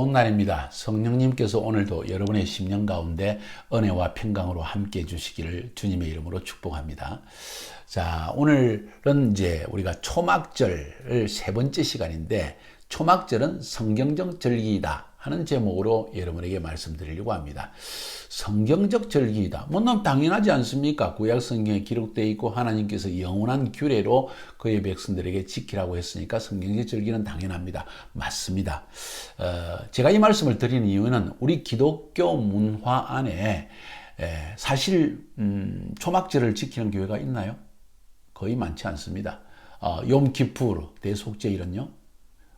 축복날입니다. 성령님께서 오늘도 여러분의 심령 가운데 은혜와 평강으로 함께 해주시기를 주님의 이름으로 축복합니다. 자, 오늘은 이제 우리가 초막절을 세 번째 시간인데, 초막절은 성경적 절기이다 하는 제목으로 여러분에게 말씀드리려고 합니다. 성경적 절기이다. 너무 당연하지 않습니까? 구약 성경에 기록되어 있고 하나님께서 영원한 규례로 그의 백성들에게 지키라고 했으니까 성경적 절기는 당연합니다. 맞습니다. 제가 이 말씀을 드리는 이유는 우리 기독교 문화 안에 사실 초막절을 지키는 교회가 있나요? 거의 많지 않습니다. 욤키푸르, 대속죄일은요.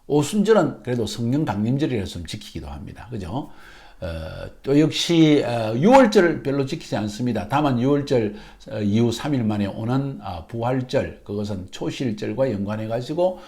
오순절은 그래도 성령 강림절이라서 좀 지키기도 합니다. 그죠? 또 역시 6월절 별로 지키지 않습니다. 다만 6월절 이후 3일 만에 오는 부활절, 그것은 초실절과 연관해 가지고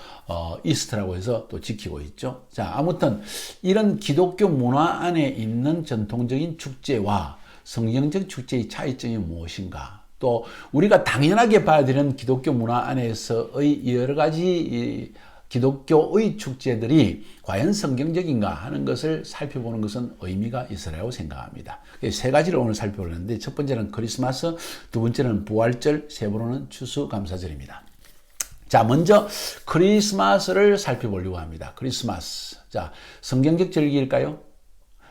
이스터라고 해서 또 지키고 있죠. 자, 아무튼 이런 기독교 문화 안에 있는 전통적인 축제와 성경적 축제의 차이점이 무엇인가? 또 우리가 당연하게 봐야 되는 기독교 문화 안에서의 여러 가지 기독교의 축제들이 과연 성경적인가 하는 것을 살펴보는 것은 의미가 있으라고 생각합니다. 세 가지를 오늘 살펴보는데, 첫 번째는 크리스마스, 두 번째는 부활절, 세 번째는 추수감사절입니다. 자, 먼저 크리스마스를 살펴보려고 합니다. 크리스마스. 자, 성경적 절기일까요?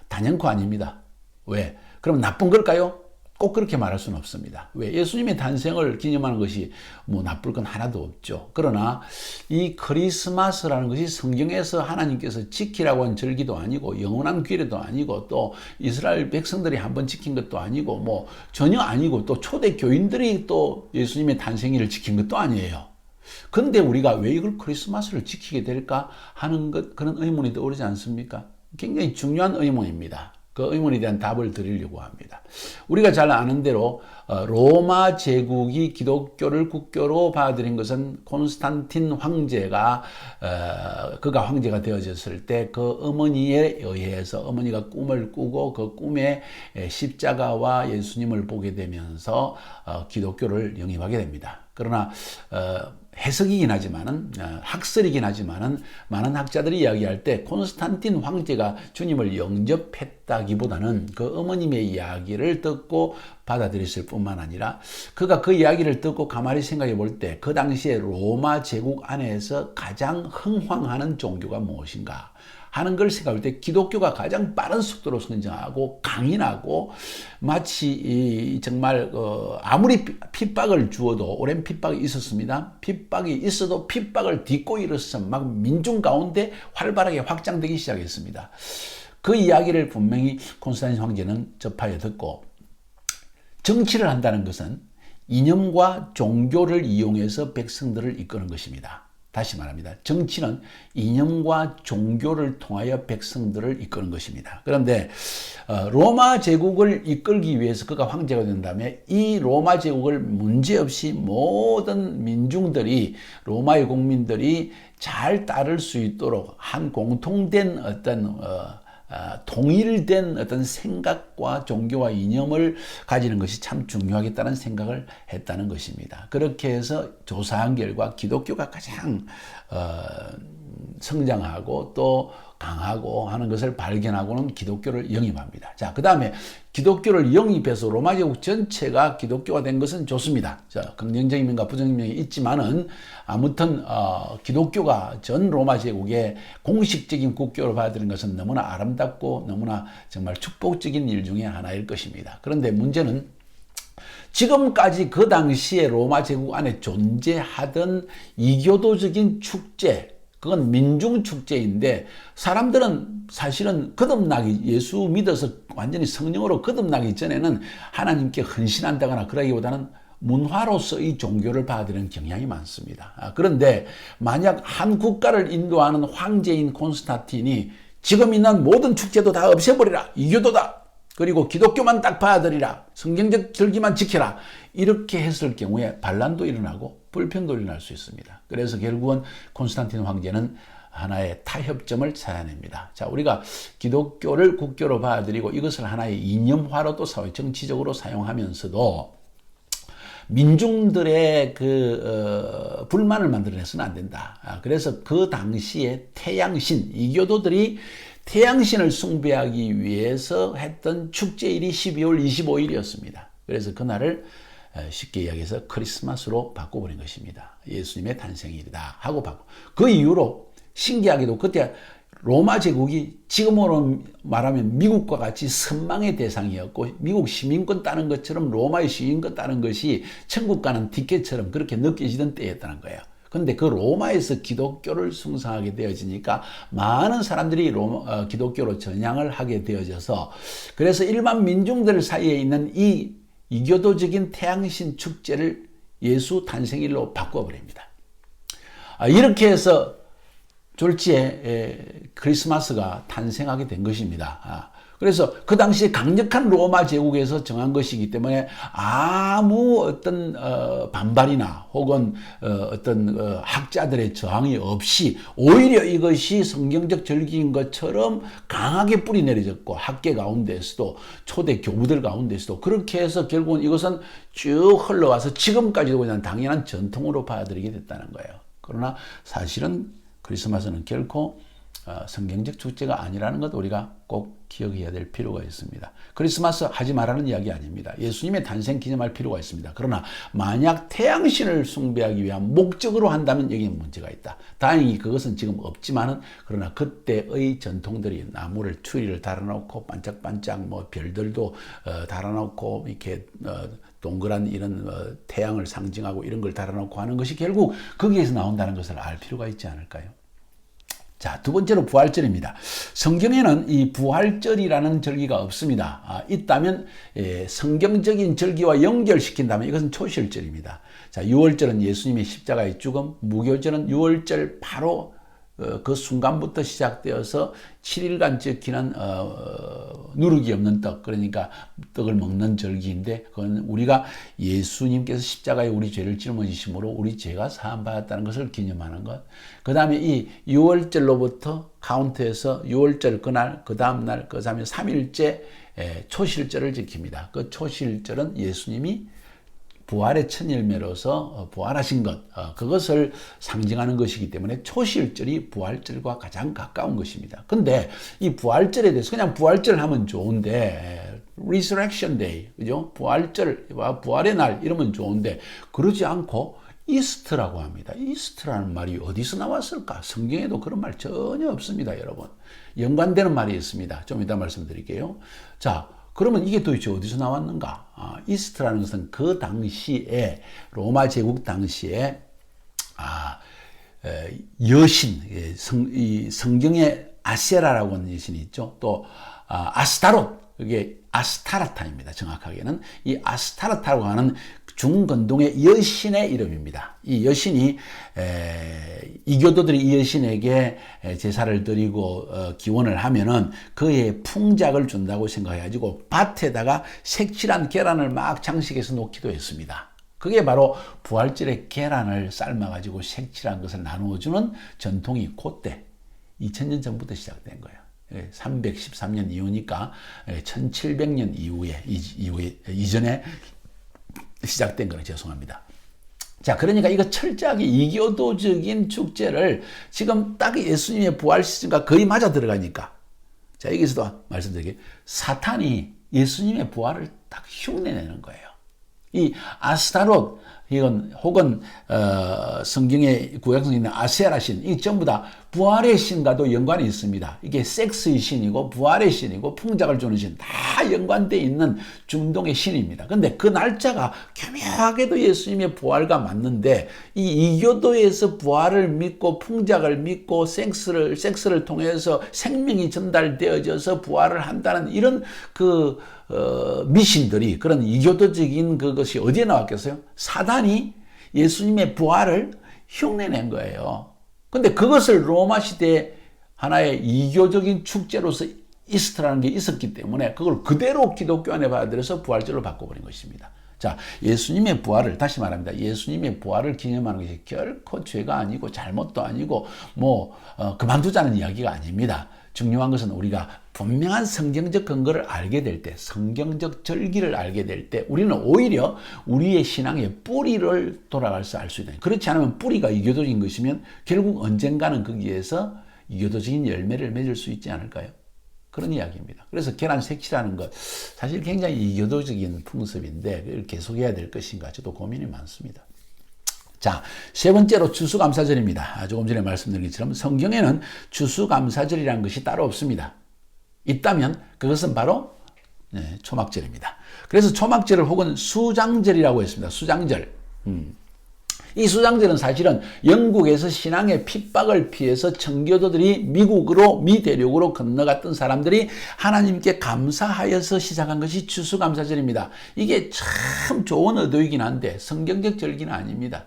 단연코 아닙니다. 왜? 그럼 나쁜 걸까요? 꼭 그렇게 말할 수는 없습니다. 왜? 예수님의 탄생을 기념하는 것이 뭐 나쁠 건 하나도 없죠. 그러나 이 크리스마스라는 것이 성경에서 하나님께서 지키라고 한 절기도 아니고 영원한 규례도 아니고 또 이스라엘 백성들이 한번 지킨 것도 아니고 뭐 전혀 아니고 또 초대 교인들이 또 예수님의 탄생일을 지킨 것도 아니에요. 근데 우리가 왜 이걸 크리스마스를 지키게 될까 하는 그런 의문이 떠오르지 않습니까? 굉장히 중요한 의문입니다. 그 의문에 대한 답을 드리려고 합니다. 우리가 잘 아는 대로 로마 제국이 기독교를 국교로 받아들인 것은 콘스탄틴 황제가 그가 황제가 되어졌을 때 그 어머니에 의해서, 어머니가 꿈을 꾸고 그 꿈에 십자가와 예수님을 보게 되면서 기독교를 영입하게 됩니다. 그러나 해석이긴 하지만은, 학설이긴 하지만은, 많은 학자들이 이야기할 때 콘스탄틴 황제가 주님을 영접했다기보다는 그 어머님의 이야기를 듣고 받아들였을 뿐만 아니라, 그가 그 이야기를 듣고 가만히 생각해 볼 때 그 당시에 로마 제국 안에서 가장 흥황하는 종교가 무엇인가 하는 걸 생각할 때 기독교가 가장 빠른 속도로 성장하고 강인하고, 마치 정말 아무리 핍박을 주어도, 오랜 핍박이 있었습니다. 핍박이 있어도 핍박을 딛고 일어서 막 민중 가운데 활발하게 확장되기 시작했습니다. 그 이야기를 분명히 콘스탄틴 황제는 접하여 듣고, 정치를 한다는 것은 이념과 종교를 이용해서 백성들을 이끄는 것입니다. 다시 말합니다. 정치는 이념과 종교를 통하여 백성들을 이끄는 것입니다. 그런데 로마 제국을 이끌기 위해서 그가 황제가 된 다음에 이 로마 제국을 문제없이 모든 민중들이, 로마의 국민들이 잘 따를 수 있도록 한 공통된 어떤 통일된 어떤 생각과 종교와 이념을 가지는 것이 참 중요하겠다는 생각을 했다는 것입니다. 그렇게 해서 조사한 결과 기독교가 가장 성장하고 또 강하고 하는 것을 발견하고는 기독교를 영입합니다. 자, 그 다음에 기독교를 영입해서 로마 제국 전체가 기독교가 된 것은 좋습니다. 자, 긍정적인 면과 부정적인 면이 있지만은 아무튼 기독교가 전 로마 제국의 공식적인 국교로 받아들인 것은 너무나 아름답고 너무나 정말 축복적인 일 중에 하나일 것입니다. 그런데 문제는 지금까지 그 당시에 로마 제국 안에 존재하던 이교도적인 축제, 그건 민중축제인데, 사람들은 사실은 거듭나기, 예수 믿어서 완전히 성령으로 거듭나기 전에는 하나님께 헌신한다거나 그러기보다는 문화로서 이 종교를 받아들이는 경향이 많습니다. 그런데 만약 한 국가를 인도하는 황제인 콘스탄틴이 지금 있는 모든 축제도 다 없애버리라, 이교도다, 그리고 기독교만 딱 받아들이라, 성경적 절기만 지켜라, 이렇게 했을 경우에 반란도 일어나고 불평도 일어날 수 있습니다. 그래서 결국은 콘스탄틴 황제는 하나의 타협점을 찾아냅니다. 자, 우리가 기독교를 국교로 받아들이고 이것을 하나의 이념화로 또 사회 정치적으로 사용하면서도 민중들의 불만을 만들어내서는 안 된다. 그래서 그 당시에 태양신, 이교도들이 태양신을 숭배하기 위해서 했던 축제일이 12월 25일이었습니다. 그래서 그날을 쉽게 이야기해서 크리스마스로 바꿔버린 것입니다. 예수님의 탄생일이다 하고 바꿔. 그 이후로 신기하게도 그때 로마 제국이 지금으로 말하면 미국과 같이 선망의 대상이었고 미국 시민권 따는 것처럼 로마의 시민권 따는 것이 천국 가는 티켓처럼 그렇게 느껴지던 때였다는 거예요. 근데 그 로마에서 기독교를 숭상하게 되어지니까 많은 사람들이 기독교로 전향을 하게 되어져서 그래서 일반 민중들 사이에 있는 이 이교도적인 태양신 축제를 예수 탄생일로 바꿔버립니다. 이렇게 해서 졸지에 크리스마스가 탄생하게 된 것입니다. 그래서 그 당시에 강력한 로마 제국에서 정한 것이기 때문에 아무 어떤 반발이나 혹은 어떤 학자들의 저항이 없이 오히려 이것이 성경적 절기인 것처럼 강하게 뿌리 내려졌고 학계 가운데서도 초대 교부들 가운데서도 그렇게 해서 결국은 이것은 쭉 흘러와서 지금까지도 그냥 당연한 전통으로 받아들이게 됐다는 거예요. 그러나 사실은 크리스마스는 결코 성경적 축제가 아니라는 것 우리가 꼭 기억해야 될 필요가 있습니다. 크리스마스 하지 말라는 이야기 아닙니다. 예수님의 탄생 기념할 필요가 있습니다. 그러나 만약 태양신을 숭배하기 위한 목적으로 한다면 여기는 문제가 있다. 다행히 그것은 지금 없지만은 그러나 그때의 전통들이 나무를 추리를 달아놓고 반짝반짝 뭐 별들도 달아놓고 이렇게 동그란 이런 태양을 상징하고 이런 걸 달아놓고 하는 것이 결국 거기에서 나온다는 것을 알 필요가 있지 않을까요? 자, 두 번째로 부활절입니다. 성경에는 이 부활절이라는 절기가 없습니다. 있다면 성경적인 절기와 연결시킨다면 이것은 초실절입니다. 자, 유월절은 예수님의 십자가의 죽음, 무교절은 유월절 바로 그 순간부터 시작되어서 7일간 지키는 누룩이 없는 떡, 그러니까 떡을 먹는 절기인데 그건 우리가 예수님께서 십자가에 우리 죄를 짊어지심으로 우리 죄가 사함받았다는 것을 기념하는 것. 그 다음에 이 6월절로부터 카운트해서 6월절 그날, 그 다음날, 그 다음에 3일째 초실절을 지킵니다. 그 초실절은 예수님이 부활의 첫 열매로서 부활하신 것, 그것을 상징하는 것이기 때문에 초실절이 부활절과 가장 가까운 것입니다. 근데 이 부활절에 대해서 그냥 부활절 하면 좋은데, Resurrection Day, 그죠? 부활절, 부활의 날 이러면 좋은데, 그러지 않고 이스트라고 합니다. 이스트라는 말이 어디서 나왔을까? 성경에도 그런 말 전혀 없습니다, 여러분. 연관되는 말이 있습니다. 좀 이따 말씀드릴게요. 자, 그러면 이게 도대체 어디서 나왔는가? 이스트라는 것은 그 당시에 로마 제국 당시에 여신, 이 성경에 아세라라고 하는 여신이 있죠. 또 아스타롯, 이게 아스타라타입니다. 정확하게는 이 아스타라타라고 하는 중건동의 여신의 이름입니다. 이 여신이 이교도들이 이 여신에게 제사를 드리고 기원을 하면은 그의 풍작을 준다고 생각해가지고 밭에다가 색칠한 계란을 막 장식해서 놓기도 했습니다. 그게 바로 부활절에 계란을 삶아가지고 색칠한 것을 나누어주는 전통이 그때 2000년 전부터 시작된 거예요. 313년 이후니까 1700년 이전에 시작된 거는 죄송합니다. 자, 그러니까 이거 철저하게 이교도적인 축제를 지금 딱 예수님의 부활 시즌과 거의 맞아 들어가니까. 자, 여기서도 말씀드리게 사탄이 예수님의 부활을 딱 흉내내는 거예요. 이 아스타롯, 이건 혹은 성경의 구약성에 있는 아세라 신, 이 전부 다 부활의 신과도 연관이 있습니다. 이게 섹스의 신이고 부활의 신이고 풍작을 주는 신, 다 연관되어 있는 중동의 신입니다. 근데 그 날짜가 교묘하게도 예수님의 부활과 맞는데 이 이교도에서 부활을 믿고 풍작을 믿고 섹스를 통해서 생명이 전달되어져서 부활을 한다는 이런 미신들이, 그런 이교도적인 그것이 어디에 나왔겠어요? 사단이 예수님의 부활을 흉내낸 거예요. 근데 그것을 로마 시대에 하나의 이교적인 축제로서 이스트라는 게 있었기 때문에 그걸 그대로 기독교 안에 받아들여서 부활절로 바꿔버린 것입니다. 자, 예수님의 부활을, 다시 말합니다. 예수님의 부활을 기념하는 것이 결코 죄가 아니고 잘못도 아니고 그만두자는 이야기가 아닙니다. 중요한 것은 우리가 분명한 성경적 근거를 알게 될 때, 성경적 절기를 알게 될 때 우리는 오히려 우리의 신앙의 뿌리를 돌아가서 알 수 있다. 그렇지 않으면 뿌리가 이교도적인 것이면 결국 언젠가는 거기에서 이교도적인 열매를 맺을 수 있지 않을까요? 그런 이야기입니다. 그래서 계란 색치라는 것 사실 굉장히 이교도적인 풍습인데 그걸 계속해야 될 것인가 저도 고민이 많습니다. 자, 세 번째로 추수감사절입니다. 조금 전에 말씀드린 것처럼 성경에는 추수감사절이라는 것이 따로 없습니다. 있다면 그것은 바로 초막절입니다. 그래서 초막절을 혹은 수장절이라고 했습니다. 수장절. 이 수장절은 사실은 영국에서 신앙의 핍박을 피해서 청교도들이 미국으로 미대륙으로 건너갔던 사람들이 하나님께 감사하여서 시작한 것이 추수감사절입니다. 이게 참 좋은 의도이긴 한데 성경적 절기는 아닙니다.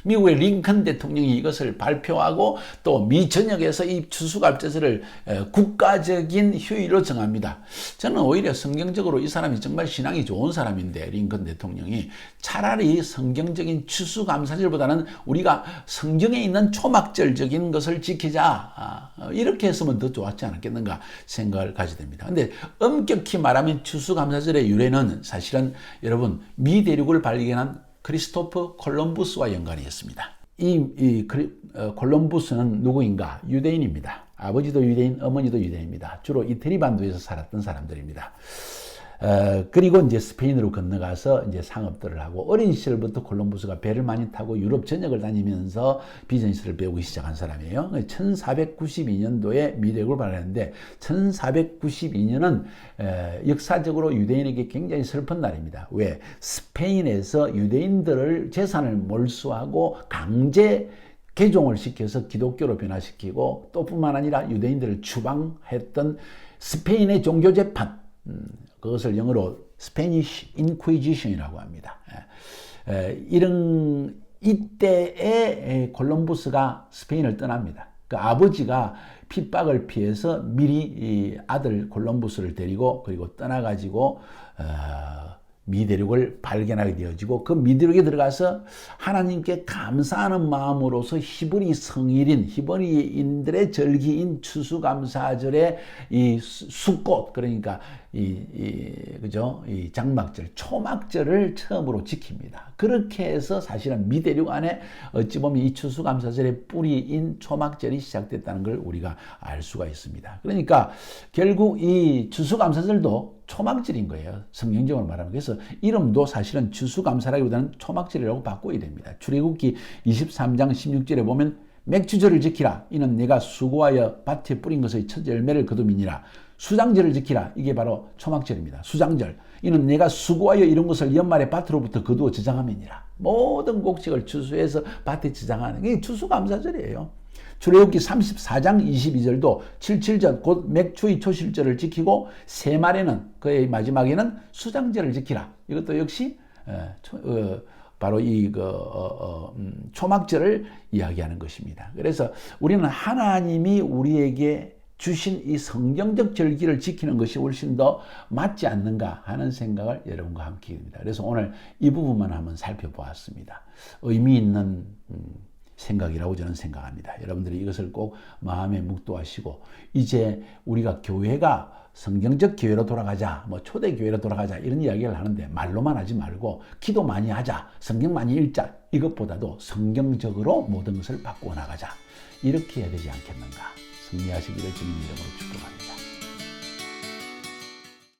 미국의 링컨 대통령이 이것을 발표하고 또 미 전역에서 이 추수감사절을 국가적인 휴일로 정합니다. 저는 오히려 성경적으로 이 사람이 정말 신앙이 좋은 사람인데 링컨 대통령이 차라리 성경적인 추수감사절보다는 우리가 성경에 있는 초막절적인 것을 지키자 이렇게 했으면 더 좋았지 않았겠는가 생각을 가지게 됩니다. 근데 엄격히 말하면 추수감사절의 유래는 사실은 여러분 미 대륙을 발견한 크리스토프 콜럼부스와 연관이 있습니다. 콜럼부스는 누구인가? 유대인입니다. 아버지도 유대인, 어머니도 유대인입니다. 주로 이태리 반도에서 살았던 사람들입니다. 그리고 이제 스페인으로 건너가서 이제 상업들을 하고 어린 시절부터 콜럼부스가 배를 많이 타고 유럽 전역을 다니면서 비즈니스를 배우기 시작한 사람이에요. 1492년도에 미대륙을 발견했는데 1492년은 역사적으로 유대인에게 굉장히 슬픈 날입니다. 왜? 스페인에서 유대인들을 재산을 몰수하고 강제 개종을 시켜서 기독교로 변화시키고 또 뿐만 아니라 유대인들을 추방했던 스페인의 종교재판 그것을 영어로 스페니쉬 인퀴지션이라고 합니다. 이때에 콜럼부스가 스페인을 떠납니다. 그 아버지가 핍박을 피해서 미리 이 아들 콜럼부스를 데리고 그리고 떠나가지고 미대륙을 발견하게 되어지고 그 미대륙에 들어가서 하나님께 감사하는 마음으로서 히브리 성일인 히브리인들의 절기인 추수감사절의 이 숫꽃 그러니까 그죠? 이 장막절, 초막절을 처음으로 지킵니다. 그렇게 해서 사실은 미대륙 안에 어찌 보면 이 추수감사절의 뿌리인 초막절이 시작됐다는 걸 우리가 알 수가 있습니다. 그러니까 결국 이 추수감사절도 초막절인 거예요. 성경적으로 말하면. 그래서 이름도 사실은 추수감사라기보다는 초막절이라고 바꿔야 됩니다. 출애굽기 23장 16절에 보면 맥주절을 지키라. 이는 내가 수고하여 밭에 뿌린 것의 첫 열매를 거두미니라. 수장절을 지키라. 이게 바로 초막절입니다. 수장절. 이는 내가 수고하여 이런 것을 연말에 밭으로부터 거두어 저장함이니라. 모든 곡식을 추수해서 밭에 저장하는 게 추수감사절이에요. 출애굽기 34장 22절도 77절 곧 맥추의 초실절을 지키고 세말에는 그의 마지막에는 수장절을 지키라. 이것도 역시 바로 초막절을 이야기하는 것입니다. 그래서 우리는 하나님이 우리에게 주신 이 성경적 절기를 지키는 것이 훨씬 더 맞지 않는가 하는 생각을 여러분과 함께 합니다. 그래서 오늘 이 부분만 한번 살펴보았습니다. 의미 있는 생각이라고 저는 생각합니다. 여러분들이 이것을 꼭 마음에 묵도하시고 이제 우리가 교회가 성경적 교회로 돌아가자, 초대교회로 돌아가자 이런 이야기를 하는데 말로만 하지 말고 기도 많이 하자, 성경 많이 읽자 이것보다도 성경적으로 모든 것을 바꾸어 나가자 이렇게 해야 되지 않겠는가. 승리하시기를 주님 이름으로 축복합니다.